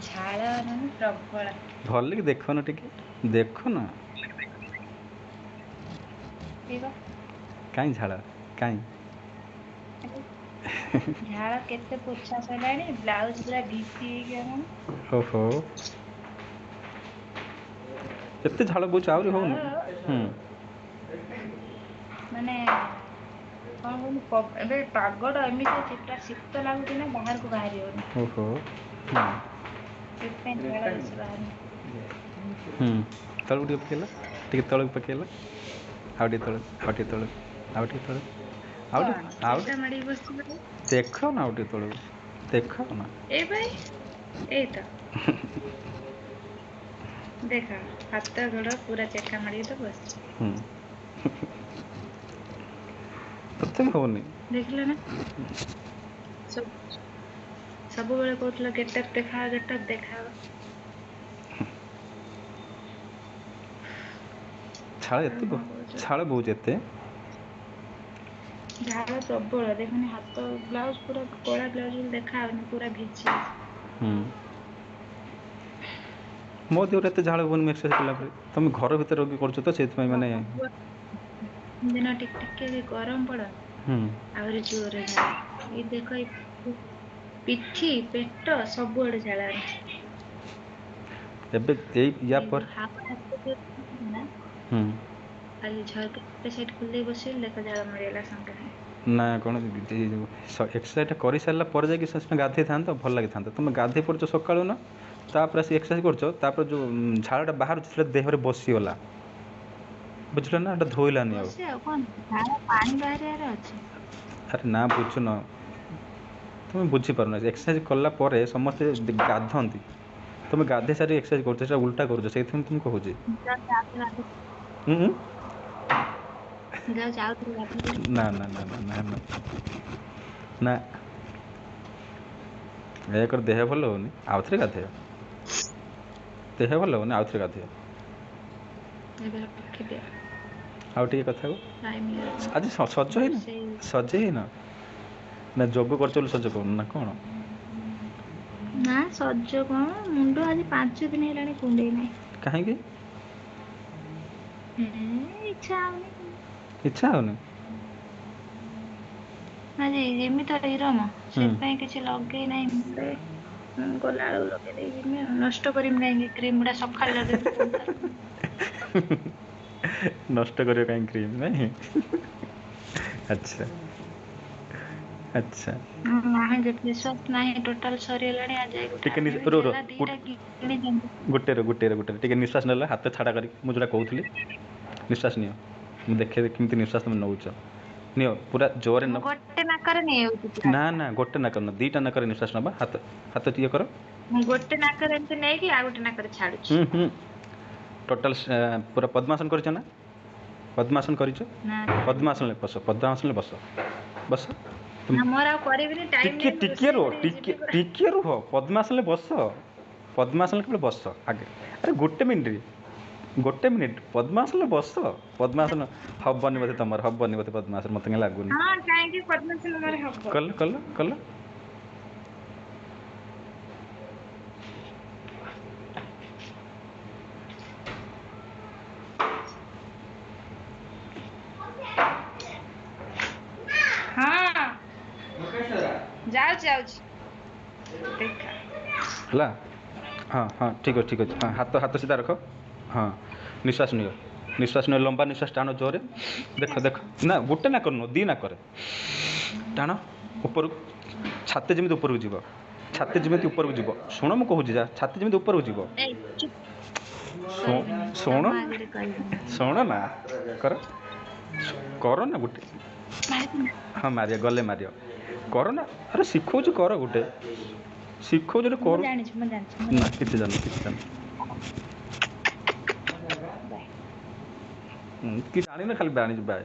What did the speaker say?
ଝାଳ ମାନେ ପ୍ରବଳ। ଭଲିକି ଦେଖୁନ ଟିକେ, ଦେଖୁନ। ପିଇବ। କାଇଁ ଝାଳ କାଇଁ? ଝାଳ କେତେ ପୋଛା ସରିଲାଣି, ବ୍ଲାଉଜ ପୁରା ଭିଜି ହେଇଗଲାଣି। ଓହୋ। ଏତେ ଝାଳ ବୋହୁଛି ଆହୁରି ଝାଳ ହଉନି? ହୁଁ। ମାନେ କଣ କହିଲୁ, ଏବେ ପାଗଟା ଏମିତି ଅଛି ପୁରା ଶୀତ ଲାଗୁଛି ନା, ବାହାରକୁ ବାହାରି ହଉନି। ଓହୋ। ସେଥିପାଇଁ ଝାଳ ବେଶୀ ବାହାରୁନି। ହୁଁ, ତଳକୁ ଟିକେ ପକେଇଲ, ଟିକେ ତଳକୁ ପକେଇଲ। ଆଉ ଟିକେ ତଳକୁ, ଆଉ ଟିକେ ତଳକୁ, ଆଉ ଟିକେ ତଳକୁ। ଆଉ ଟିକେ, କଣ ଆଉ ଟେକା ଟିକେ, ମାଡ଼ିକି ବସିଛି ବୋଧେ। ଦେଖାଅନା ଆଉ ଟିକେ ତଳକୁ, ଦେଖାଅନା। ଏଇ ଭାଇ, ଏଇତ। ଦେଖ, ହାତ ଗୋଡ ପୁରା ଚେକା ମାଡ଼ିକି ତ ବସିଛି। ହୁଁ। ତଥାପି ହଉନି। ଦେଖିଲ ନା। ସବୁବେଳେ କହୁଥିଲ ଗେଟଅପ୍ ଦେଖାଅ, ଗେଟଅପ୍ ଦେଖାଅ। ଝାଳ ଆଉ ଏତେ, କଣ କହୁଛ? ଝାଳ ବୋହୁଛି ଏତେ। ଝାଳ ପ୍ରବଳ, ଦେଖୁନ ହାତ ବ୍ଲାଉଜ ପୁରା କଳା ବ୍ଲାଉଜ ବୋଲି ଦେଖା ହାଉନି, ପୁରା ଭିଜି ଯାଇଛି। ହୁଁ। ମୋ ଦେହରେ ଏତେ ଝାଳ ବୋହୁନି, ମୁଁ ଏକ୍ସରସାଇଜ କଲା ପରେ। ତମେ ଘର ଭିତରେ ରହିକି କରୁଛ ତ, ସେଇଥିପାଇଁ ମାନେ ଦିନ ଟିକେ ବି ଗରମ ପଡନ୍ତା, ହୁଁ ଆହୁରି ଜୋରରେ ଝାଳ। ଏଇ ଦେଖ, ଏଇ ପିଠି, ପେଟ ସବୁଆଡେ ଝାଳ। ଏବେ ଏଇ ୟା ଏଇ ଯୋଉ ପରେ ହାୱା ନା, ହୁଁ। ଖାଲି ଝରକା ପଟ ସାଇଟ୍ ଖୋଲିଦେଇ ବସିଗଲେ, ଦେଖ ଝାଳ ମାଡ଼ିଗଲା ସାଙ୍ଗେ ସାଙ୍ଗେ। ନା କଣ ଏକ୍ସରସାଇଜଟା କରିସାରିଲା ପରେ ଯାଇକି ସେ ଗାଧୋଇଥାନ୍ତ, ଭଲ ଲାଗିଥାନ୍ତା। ତୁମେ ଗାଧୋଇ ପଡ଼ୁଛ ସକାଳୁ ନା, ତାପରେ ଆସି ଏକ୍ସରସାଇଜ୍ କରୁଛ, ତାପରେ ଯେଉଁ ଝାଳଟା ବାହାରୁଛି ସେଇଟା ଦେହରେ ବସିଗଲା। ବୁଝିଲ ନା, ଏଟା ଧୋଇଲାନି ଆଉ। ବସିଛି କଣ, ଝାଳ ପାଣି ବାହାରିବାରେ ଅଛି। ଆରେ ନା ବୁଝୁନ, ତୁମେ ବୁଝିପାରୁନ। ଏକ୍ସରସାଇଜ୍ କଲା ପରେ ସମସ୍ତେ ଗାଧାନ୍ତି। ତୁମେ ଗାଧୋଇ ସାରି ଏକ୍ସରସାଇଜ୍ କରୁଛ, ସେଇଟା ଉଲ୍ଟା କରୁଛ, ସେଇଥିପାଇଁ ତୁମକୁ କହୁଛି। ଉଁ ଉଁ ଯାଉଛି ଆଉଥରେ ଗାଧେଇବି। ନା ନା ନା ନା ନା ନା ନା। ଏକରେ ଦେହ ଭଲ ହଉନି, ଆଉଥରେ ଗାଧେଇବ। ଦେହ ଭଲ ହଉନି, ଆଉଥରେ ଗାଧେଇବ। ଏବେ ରଖିଦିଅ। ଆଉ ଟିକେ କଥା ହୁଅ। ଟାଇମ୍ ହେଇଗଲାଣି। ଆଜି ସଜ ହେଇନ, ରୋଷେଇ ସଜେଇ ହେଇନ? ନା ଯୋଗ କରୁଛ ବୋଲି ସଜ କରୁନ, ନା କଣ? ନା ସଜ କଣ, ମୁଣ୍ଡ ଆଜି 5 ଦିନ ହେଲାଣି କୁଣ୍ଡେଇ ନାହିଁ। କାହିଁକି? ଇଚ୍ଛା ହଉନି। ଇଚ୍ଛା ହଉନି? ଆଜି ଏମିତି ଇରମ, ହୁଁ ସେଥିପାଇଁ କିଛି ଲଗେଇ ନାହିଁ ମୁଣ୍ଡରେ। ଗଲା ବେଳକୁ ଲଗେଇ ଦେଇକି ଯିବି ଆଉ, ନଷ୍ଟ କରିବି କାହିଁକି କ୍ରିମ ଗୁଡା, ସକାଳେ ଲଗେଇବି ପୁଣି ଥରେ। ନଷ୍ଟ କରିବ କାହିଁ କ୍ରିମ୍, ନାଇଁ? ଆଚ୍ଛା ଆଚ୍ଛା। ନାହିଁ ବିଶ୍ୱାସ ନାହିଁ, ଟୋଟାଲ ସରିଗଲାଣି। ଆଜି ଯାଇ ଗୋଟେ ଟିକେ ଆଣିବି, ରୁହ ରୁହ ଗେଲା ଦିଟା କିଣିଛନ୍ତି। ଗୋଟେରେ ଟିକେ ନିଶ୍ୱାସ ନେଲା, ହାତ ଛାଡ଼ା କରିକି, ମୁଁ ଯେଉଁଟା କହୁଥିଲି। ନିଶ୍ୱାସ ନିଅ, ମୁଁ ଦେଖେ କେମିତି ନିଶ୍ୱାସ ତୁମେ ନେଉଛ। ନିଅ ପୁରା ଜୋରରେ ମୁଁ ନେବ। ଗୋଟେ ନାକରେ ନେଇଯାଉଛି ପୁରା। ନା ନା, ଗୋଟେ ନାକରେ ନୁହଁ, ଦିଟା ନାକରେ ନିଶ୍ୱାସ ନେବା। ହାତ ଇଏ କର। ମୁଁ ଗୋଟେ ନାକରେ ଏମିତି ନେଇକି, ଆଉ ଗୋଟେ ନାକରେ ଛାଡୁଛି। ହୁଁ ହୁଁ। ଟୋଟାଲ ପୁରା ପଦ୍ମାସନ କରିଛ ନା? ପଦ୍ମାସନ କରିଛ? ନା ପଦ୍ମାସନରେ ବସ, ପଦ୍ମାସନରେ ବସ, ବସ। ନା ମୋର ଆଉ କରିବିନି, ଟାଇମ ଟିକେ ନାହିଁ, ମୁଁ ଟିକେ ରୋଷେଇ ରୁହ, କରିବି ଟିକେ ଯିବି ପୁରା। ଟିକେ ରୁହ। ପଦ୍ମାସନରେ ବସ, ପଦ୍ମାସନରେ କେବଳ ବସ ଆଗେ। ଆରେ ଗୋଟେ ମିନିଟ୍, ଗୋଟେ ମିନିଟ୍, ପଦ୍ମାସନରେ ବସ। ପଦ୍ମାସନ ହବନି ବୋଧେ ତମର, ହବନି ବୋଧେ ପଦ୍ମାସନ, ମତେ କାଇଁ ଲାଗୁନି। ହଁ କାହିଁକି ପଦ୍ମାସନ ମୋର ହବ। କଲ କଲ କଲ। ହଁ ଯାଉଛି ଯାଉଛି, ଦେଖ। ହେଲା। ହଁ ହଁ, ଠିକ୍ ଅଛି ଠିକ୍ ଅଛି। ହଁ, ହାତ ସିଧା ରଖ। ହଁ, ନିଶ୍ୱାସ ନିଅ, ନିଶ୍ୱାସ ନିଅ, ଲମ୍ବା ନିଶ୍ୱାସ ଟାଣ ଜୋରରେ। ଦେଖ ଦେଖ, ନା ଗୋଟେ ନାକରେ ନୁହଁ, ଦି ନାକରେ ଟାଣ ଉପରକୁ। ଛାତି ଯେମିତି ଉପରକୁ ଯିବ, ଛାତି ଯେମିତି ଉପରକୁ ଯିବ। ଶୁଣ ମୁଁ କହୁଛି, ଯା ଛାତି ଯେମିତି ଉପରକୁ ଯିବ। ଏଇ ଚୁପ, କରିବିନି ଶୁଣ, ତମ ଆଗରେ କରିବିନି। ଶୁଣ ନା, କର କର ନା ଗୋଟେ। ମାରିବି ନା। ହଁ ମାରିବ, ଗଲେ ମାରିବ, କର ନା। ଆରେ ଶିଖଉଛି, କର ଗୋଟେ। ଶିଖଉଛି ଗୋଟେ ମୁଁ କରୁ। ଜାଣିଛି ମୁଁ ଜାଣିଛି ମୁଁ ନା ଜାଣିଛି। କିଛି ଜାଣିନ, କିଛି ଜାଣିନ। ବାଏ। କିଛି ଜାଣିନ, ଖାଲି ବାଏ।